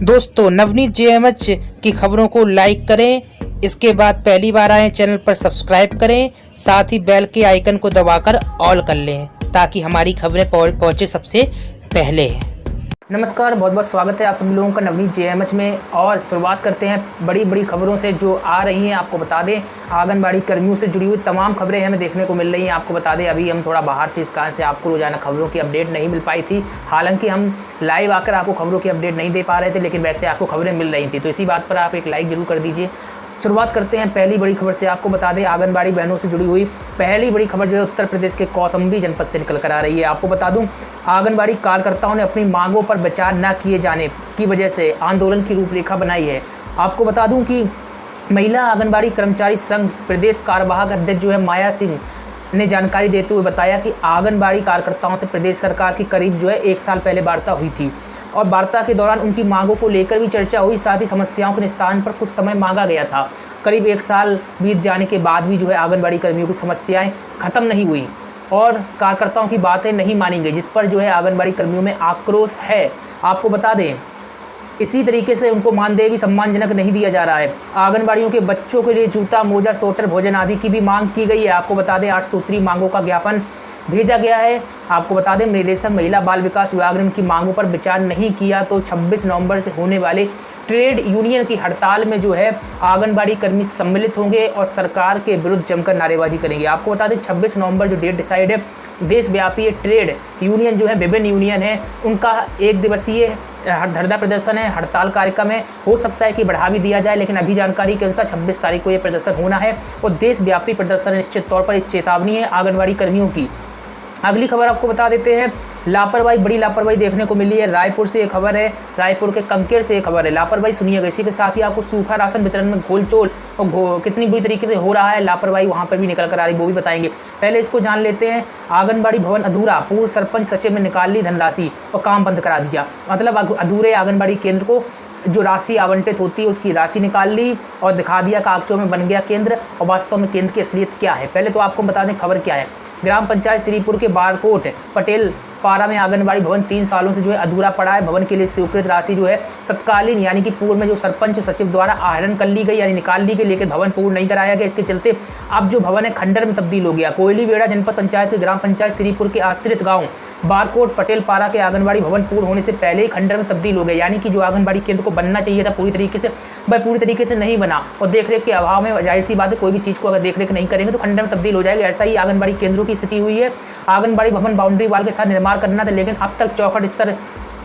दोस्तों नवनीत जेएमएच की खबरों को लाइक करें। इसके बाद पहली बार आए चैनल पर सब्सक्राइब करें, साथ ही बेल के आइकन को दबाकर ऑल कर लें ताकि हमारी खबरें पहुंचे सबसे पहले। नमस्कार, बहुत बहुत स्वागत है आप सभी लोगों का नवनीत जेएमएच में। और शुरुआत करते हैं बड़ी बड़ी खबरों से जो आ रही हैं। आपको बता दें आंगनबाड़ी कर्मियों से जुड़ी हुई तमाम खबरें हमें देखने को मिल रही हैं। आपको बता दें अभी हम थोड़ा बाहर थे, इस कारण से आपको रोजाना खबरों की अपडेट नहीं मिल पाई थी। हालांकि हम लाइव आकर आपको खबरों की अपडेट नहीं दे पा रहे थे, लेकिन वैसे आपको खबरें मिल रही थी। तो इसी बात पर आप एक लाइक जरूर कर दीजिए। शुरुआत करते हैं पहली बड़ी खबर से। आपको बता दें आंगनबाड़ी बहनों से जुड़ी हुई पहली बड़ी खबर जो है उत्तर प्रदेश के कौशाम्बी जनपद से निकल कर आ रही है। आपको बता दूं आंगनबाड़ी कार्यकर्ताओं ने अपनी मांगों पर विचार न किए जाने की वजह से आंदोलन की रूपरेखा बनाई है। आपको बता दूं कि महिला आंगनबाड़ी कर्मचारी संघ प्रदेश कार्यवाहक अध्यक्ष जो है माया सिंह ने जानकारी देते हुए बताया कि आंगनबाड़ी कार्यकर्ताओं से प्रदेश सरकार की करीब जो है 1 साल पहले वार्ता हुई थी और वार्ता के दौरान उनकी मांगों को लेकर भी चर्चा हुई। साथ ही समस्याओं के निस्तारण पर कुछ समय मांगा गया था। करीब 1 साल बीत जाने के बाद भी जो है आंगनबाड़ी कर्मियों की समस्याएं खत्म नहीं हुई और कार्यकर्ताओं की बातें नहीं मानी गई, जिस पर जो है आंगनबाड़ी कर्मियों में आक्रोश है। आपको बता दें इसी तरीके से उनको मानदेय भी सम्मानजनक नहीं दिया जा रहा है। आंगनबाड़ियों के बच्चों के लिए जूता, मोजा, स्वेटर, भोजन आदि की भी मांग की गई है। आपको बता दें 8 सूत्रीय मांगों का ज्ञापन भेजा गया है। आपको बता दें निदेशक महिला बाल विकास विभाग ने उनकी मांगों पर विचार नहीं किया तो 26 नवंबर से होने वाले ट्रेड यूनियन की हड़ताल में जो है आंगनबाड़ी कर्मी सम्मिलित होंगे और सरकार के विरुद्ध जमकर नारेबाजी करेंगे। आपको बता दें 26 नवंबर जो डेट डिसाइड है, देशव्यापी ट्रेड यूनियन जो है विभिन्न यूनियन है उनका 1 दिवसीय धरना प्रदर्शन है, हड़ताल कार्यक्रम है। हो सकता है कि बढ़ा भी दिया जाए, लेकिन अभी जानकारी के अनुसार 26 तारीख को ये प्रदर्शन होना है और देशव्यापी प्रदर्शन निश्चित तौर पर एक चेतावनी है आंगनबाड़ी कर्मियों की। अगली खबर आपको बता देते हैं लापरवाही, बड़ी लापरवाही देखने को मिली है। रायपुर से एक खबर है, रायपुर के कंकेर से एक खबर है। लापरवाही सुनिएगा। इसी के साथ ही आपको सूखा राशन वितरण में घोलचोल और कितनी बुरी तरीके से हो रहा है, लापरवाही वहाँ पर भी निकल कर आ रही, वो भी बताएंगे। पहले इसको जान लेते हैं। आंगनबाड़ी भवन अधूरा, पूर्व सरपंच सचिव ने निकाल ली धनराशि और काम बंद करा दिया। मतलब अधूरे आंगनबाड़ी केंद्र को जो राशि आवंटित होती है उसकी राशि निकाल ली और दिखा दिया कागजों में बन गया केंद्र। और वास्तव में केंद्र की असलियत क्या है, पहले तो आपको बता दें खबर क्या है। ग्राम पंचायत श्रीपुर के बारकोट पटेल पारा में आंगनबाड़ी भवन 3 सालों से जो है अधूरा पड़ा है। भवन के लिए स्वीकृत राशि जो है तत्कालीन यानी कि पूर्व में जो सरपंच सचिव द्वारा आहरण कर ली गई यानी निकाल ली गई, लेकिन भवन पूर्ण नहीं कराया गया। इसके चलते अब जो भवन है खंडर में तब्दील हो गया। कोयलीवेड़ा जनपद पंचायत के ग्राम पंचायत श्रीपुर के आश्रित गाँव बारकोट पटेल पारा के आंगनबाड़ी भवन पूर्ण होने से पहले ही खंडर में तब्दील हो गया। यानी कि जो आंगनबाड़ी केंद्र को बनना चाहिए था पूरी तरीके से नहीं बना और देखरेख के अभाव में जाहिर सी बात है कोई भी चीज़ को अगर देखरेख नहीं करेंगे तो खंडर में तब्दील हो जाएगा। ऐसा ही आंगनबाड़ी केंद्रों की स्थिति हुई है। आंगनबाड़ी भवन बाउंड्री वाल के साथ निर्माण करना था, लेकिन अब तक चौखट स्तर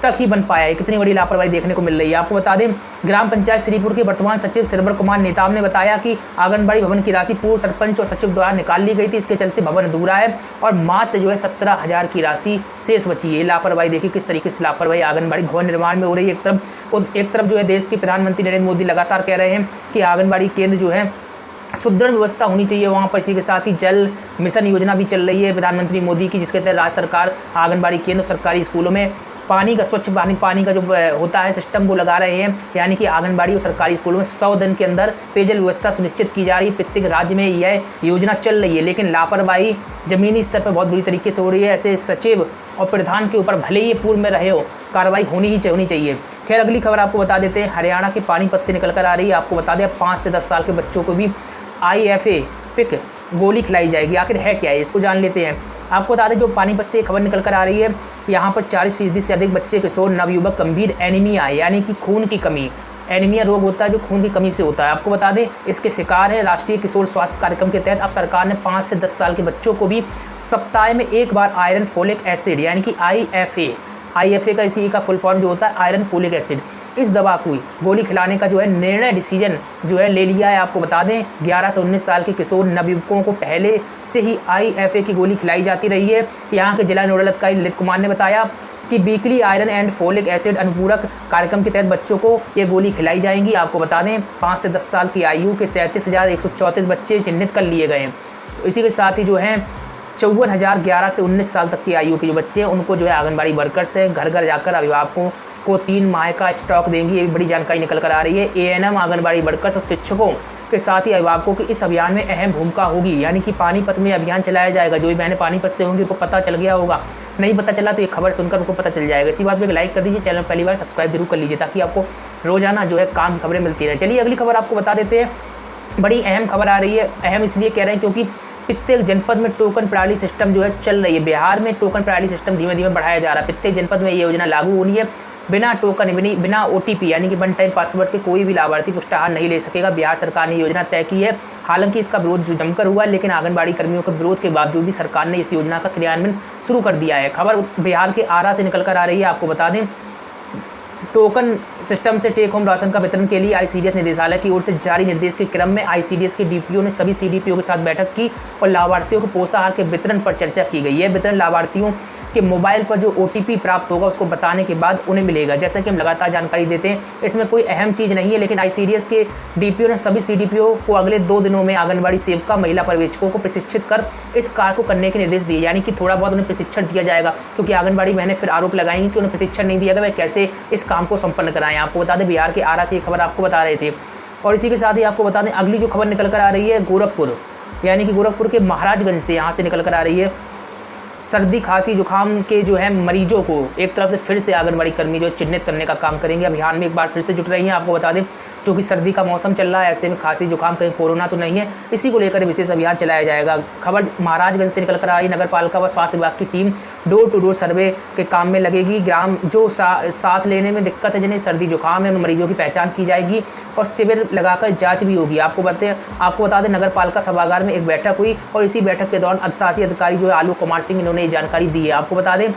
तक ही बन पाया है। कितनी बड़ी लापरवाही देखने को मिल रही है। आपको बता दें ग्राम पंचायत श्रीपुर के वर्तमान सचिव सिरवर कुमार नेताम ने बताया कि आंगनबाड़ी भवन की राशि पूर्व सरपंच और सचिव द्वारा निकाल ली गई थी। इसके चलते भवन अधूरा है और मात्र जो है 17,000 की राशि शेष बची है। लापरवाही देखिए किस तरीके से लापरवाही आंगनबाड़ी भवन निर्माण में हो रही है। एक तरफ जो है देश के प्रधानमंत्री नरेंद्र मोदी लगातार कह रहे हैं कि आंगनबाड़ी केंद्र जो है सुदृढ़ व्यवस्था होनी चाहिए वहाँ पर। इसी के साथ ही जल मिशन योजना भी चल रही है प्रधानमंत्री मोदी की, जिसके तहत राज्य सरकार आंगनबाड़ी केंद्र सरकारी स्कूलों में पानी का स्वच्छ पानी का जो होता है सिस्टम वो लगा रहे हैं। यानी कि आंगनबाड़ी और सरकारी स्कूलों में 100 दिन के अंदर पेयजल व्यवस्था सुनिश्चित की जा रही है। प्रत्येक राज्य में यह योजना चल रही है, लेकिन लापरवाही जमीनी स्तर पर बहुत बुरी तरीके से हो रही है। ऐसे सचिव और प्रधान के ऊपर भले ही पूर्व में रहे हो कार्रवाई होनी चाहिए। खैर अगली खबर आपको बता देते हैं हरियाणा के पानीपत से निकल कर आ रही है। आपको बता दें 5 से 10 साल के बच्चों को भी IFA पिक गोली खिलाई जाएगी। आखिर है क्या है इसको जान लेते हैं। आपको बता दें जो पानीपत से खबर निकल कर आ रही है, यहाँ पर 40% से अधिक बच्चे किशोर नवयुवक गंभीर एनीमिया यानी कि खून की कमी, एनीमिया रोग होता है जो खून की कमी से होता है। आपको बता दें इसके शिकार है। राष्ट्रीय किशोर स्वास्थ्य कार्यक्रम के तहत अब सरकार ने 5 से 10 साल के बच्चों को भी सप्ताह में 1 बार आयरन फोलिक एसिड यानी कि IFA का इसी का फुल फॉर्म जो होता है आयरन फोलिक एसिड, इस दवा को गोली खिलाने का जो है निर्णय डिसीजन जो है ले लिया है। आपको बता दें 11 से 19 साल के किशोर नवयुवकों को पहले से ही IFA की गोली खिलाई जाती रही है। यहाँ के जिला नोडल अधिकारी ललित कुमार ने बताया कि weekly iron and folic acid अनुपूरक कार्यक्रम के तहत बच्चों को ये गोली खिलाई जाएंगी। आपको बता दें 5 से 10 साल की आयु के 37,134 बच्चे चिन्हित कर लिए गए हैं। तो इसी के साथ ही जो है 54,000 11 से 19 साल तक की आयु के जो बच्चे हैं उनको जो है आंगनबाड़ी वर्कर्स है घर घर जाकर अभिभावकों को 3 माह का स्टॉक देंगी। ये भी बड़ी जानकारी निकल कर आ रही है। ANM आंगनबाड़ी वर्कर्स और शिक्षकों के साथ ही अभिभावकों की इस अभियान में अहम भूमिका होगी। यानी कि पानीपत में अभियान चलाया जाएगा। जो भी बहनें पानीपत से होंगी उनको पता चल गया होगा, नहीं पता चला तो ये खबर सुनकर उनको पता चल जाएगा। इसी बात पर एक लाइक कर दीजिए, चैनल पहली बार सब्सक्राइब जरूर कर लीजिए ताकि आपको रोजाना जो है काम खबरें मिलती रहे। चलिए अगली खबर आपको बता देते हैं। बड़ी अहम खबर आ रही है। अहम इसलिए कह रहे हैं क्योंकि प्रत्येक जनपद में टोकन प्रणाली सिस्टम जो है चल रही है। बिहार में टोकन प्रणाली सिस्टम धीमे धीमे बढ़ाया जा रहा है। प्रत्येक जनपद में ये योजना लागू होनी है। बिना टोकन बिना OTP यानी कि वन टाइम पासवर्ड के कोई भी लाभार्थी पुष्टाहार नहीं ले सकेगा। बिहार सरकार ने योजना तय की है। हालांकि इसका विरोध जो जमकर हुआ, लेकिन आंगनबाड़ी कर्मियों के विरोध के बावजूद भी सरकार ने इस योजना का क्रियान्वयन शुरू कर दिया है। खबर बिहार के आरा से निकल कर आ रही है। आपको बता दें, टोकन सिस्टम से टेक होम राशन का वितरण के लिए ICDS निदेशालय की ओर से जारी निर्देश के क्रम में ICDS के DPO ने सभी CDPO के साथ बैठक की और लाभार्थियों को पोषाहार के वितरण पर चर्चा की गई। यह वितरण लाभार्थियों के मोबाइल पर जो OTP प्राप्त होगा उसको बताने के बाद उन्हें मिलेगा। जैसा कि हम लगातार जानकारी देते हैं, इसमें कोई अहम चीज़ नहीं है, लेकिन ICDS के DPO ने सभी CDPO को अगले 2 दिनों में आंगनबाड़ी सेविका महिला पर्यवेक्षकों को प्रशिक्षित कर इस कार्य को करने के निर्देश दिए। यानी कि थोड़ा बहुत उन्हें प्रशिक्षण दिया जाएगा, क्योंकि आंगनबाड़ी बहनें फिर आरोप लगाएंगी कि उन्हें प्रशिक्षण नहीं दिया गया, वह कैसे इस काम को संपन्न कराएं। आपको बता दें, बिहार के आरा से ये खबर आपको बता रहे थे। और इसी के साथ ही आपको बता दें, अगली जो खबर निकल कर आ रही है गोरखपुर, यानी कि गोरखपुर के महाराजगंज से यहाँ से निकल कर आ रही है। सर्दी खांसी जुकाम के जो है मरीजों को एक तरफ से फिर से आंगनबाड़ी कर्मी जो चिन्हित करने का काम करेंगे। अभियान में एक बार फिर से जुट रही हैं। आपको बता दें, क्योंकि सर्दी का मौसम चल रहा है, ऐसे में खांसी जुकाम कहीं कोरोना तो नहीं है, इसी को लेकर विशेष अभियान चलाया जाएगा। खबर महाराजगंज से निकल कर आ रही। नगर पालिका व स्वास्थ्य विभाग की team door to door survey के काम में लगेगी। ग्राम जो सांस लेने में दिक्कत है, जिन्हें सर्दी जुकाम है, उन मरीजों की पहचान की जाएगी और शिविर लगाकर जाँच भी होगी। आपको बता दें, नगर पालिका सभागार में एक बैठक हुई और इसी बैठक के दौरान अधिशासी अधिकारी जो है आलोक कुमार सिंह, इन्होंने ये जानकारी दी है। आपको बता दें,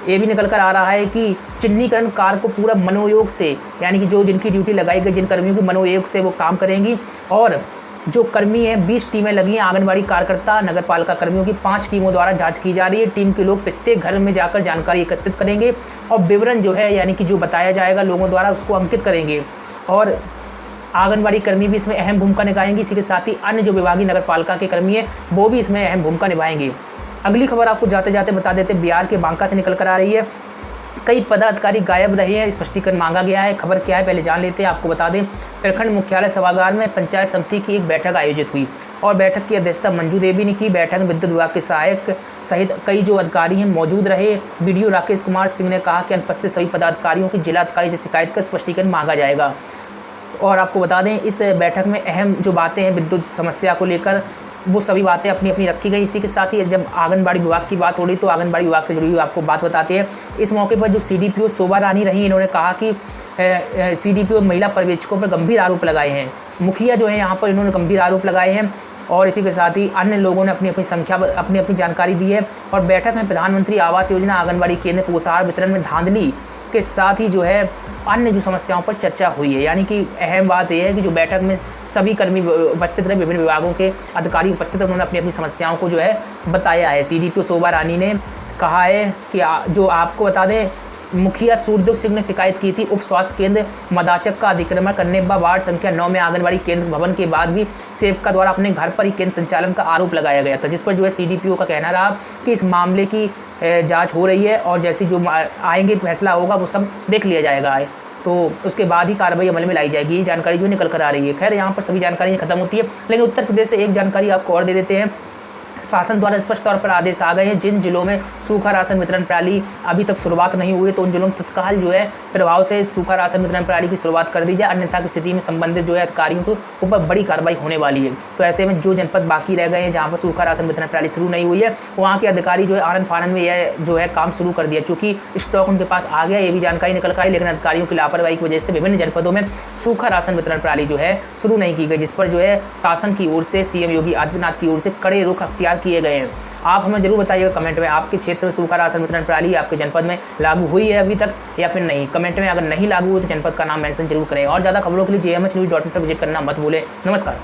ये भी निकल कर आ रहा है कि चिन्हीकरण कार्य को पूरा मनोयोग से, यानी कि जो जिनकी ड्यूटी लगाई गई, जिन कर्मियों की मनोयोग से वो काम करेंगी। और जो कर्मी हैं, 20 टीमें लगी हैं आंगनबाड़ी कार्यकर्ता नगर पालिका कर्मियों की 5 टीमों द्वारा जांच की जा रही है। टीम के लोग प्रत्येक घर में जाकर जानकारी एकत्रित करेंगे और विवरण जो है, यानी कि जो बताया जाएगा लोगों द्वारा, उसको अंकित करेंगे। और आंगनबाड़ी कर्मी भी इसमें अहम भूमिका निभाएंगी। इसी के साथ ही अन्य जो विभागीय नगर पालिका के कर्मी हैं वो भी इसमें अहम भूमिका निभाएंगे। अगली खबर आपको जाते जाते बता देते, बिहार के बांका से निकल कर आ रही है। कई पदाधिकारी गायब रहे हैं, स्पष्टीकरण मांगा गया है। खबर क्या है पहले जान लेते हैं। आपको बता दें, प्रखंड मुख्यालय सभागार में पंचायत समिति की एक बैठक आयोजित हुई और बैठक की अध्यक्षता मंजू देवी ने की। बैठक में विद्युत विभाग के सहायक सहित कई जो अधिकारी हैं मौजूद रहे। BDO राकेश कुमार सिंह ने कहा कि अनुपस्थित सभी पदाधिकारियों की जिलाधिकारी से शिकायत कर स्पष्टीकरण मांगा जाएगा। और आपको बता दें, इस बैठक में अहम जो बातें हैं विद्युत समस्या को लेकर, वो सभी बातें अपनी अपनी रखी गई। इसी के साथ ही जब आंगनबाड़ी विभाग की बात हो रही तो आंगनबाड़ी विभाग से जुड़ी हुई आपको बात बताते हैं। इस मौके पर जो CDPO शोभा रानी रही, इन्होंने कहा कि CDPO महिला पर्यवेक्षकों पर गंभीर आरोप लगाए हैं। मुखिया जो है यहाँ पर, इन्होंने गंभीर आरोप लगाए हैं। और इसी के साथ ही अन्य लोगों ने अपनी अपनी जानकारी दी है। और बैठक में प्रधानमंत्री आवास योजना, आंगनबाड़ी केंद्र, पोषाहार वितरण में धांधली के साथ ही जो है अन्य जो समस्याओं पर चर्चा हुई है। यानी कि अहम बात यह है कि जो बैठक में सभी कर्मी उपस्थित रहे, विभिन्न विभागों के अधिकारी उपस्थित रहे, उन्होंने अपनी अपनी समस्याओं को जो है बताया है। CDPO शोभा रानी ने कहा है कि जो आपको बता दें, मुखिया सूर्यदेव सिंह ने शिकायत की थी उप स्वास्थ्य केंद्र मदाचक का अतिक्रमण करने व वार्ड संख्या 9 में आंगनबाड़ी केंद्र भवन के बाद भी सेविका द्वारा अपने घर पर ही केंद्र संचालन का आरोप लगाया गया था, जिस पर जो है CDPO का कहना रहा कि इस मामले की जांच हो रही है और जैसी जो आएंगे फैसला होगा वो सब देख लिया जाएगा, तो उसके बाद ही कार्रवाई अमल में लाई जाएगी। ये जानकारी जो निकल कर आ रही है। खैर, यहाँ पर सभी जानकारी खत्म होती है, लेकिन उत्तर प्रदेश से एक जानकारी आपको और दे देते हैं। शासन द्वारा स्पष्ट तौर पर आदेश आ गए हैं, जिन जिलों में सूखा राशन वितरण प्रणाली अभी तक शुरुआत नहीं हुई तो उन जिलों में तत्काल जो है प्रभाव से सूखा राशन वितरण प्रणाली की शुरुआत कर दी जाए, अन्यथा की स्थिति में संबंधित जो है अधिकारियों के ऊपर बड़ी कार्रवाई होने वाली है। तो ऐसे में जो जनपद बाकी रह गए हैं जहाँ पर सूखा राशन वितरण प्रणाली शुरू नहीं हुई है, वहाँ के अधिकारी जो है आनंद फानंद में यह जो है काम शुरू कर दिया, चूँकि स्टॉक उनके पास आ गया, ये भी जानकारी निकल कर आई। लेकिन अधिकारियों की लापरवाही की वजह से विभिन्न जनपदों में सूखा राशन वितरण प्रणाली जो है शुरू नहीं की गई, जिस पर जो है शासन की ओर से CM योगी आदित्यनाथ की ओर से कड़े रुख अख्तियार किए गए हैं। आप हमें जरूर बताइएगा कमेंट में, आपके क्षेत्र में सूखा राशन वितरण प्रणाली आपके जनपद में लागू हुई है अभी तक या फिर नहीं। कमेंट में अगर नहीं लागू हुई तो जनपद का नाम मेंशन जरूर करें। और ज़्यादा खबरों के लिए JMHnews.in पर विजिट करना मत भूलें। नमस्कार।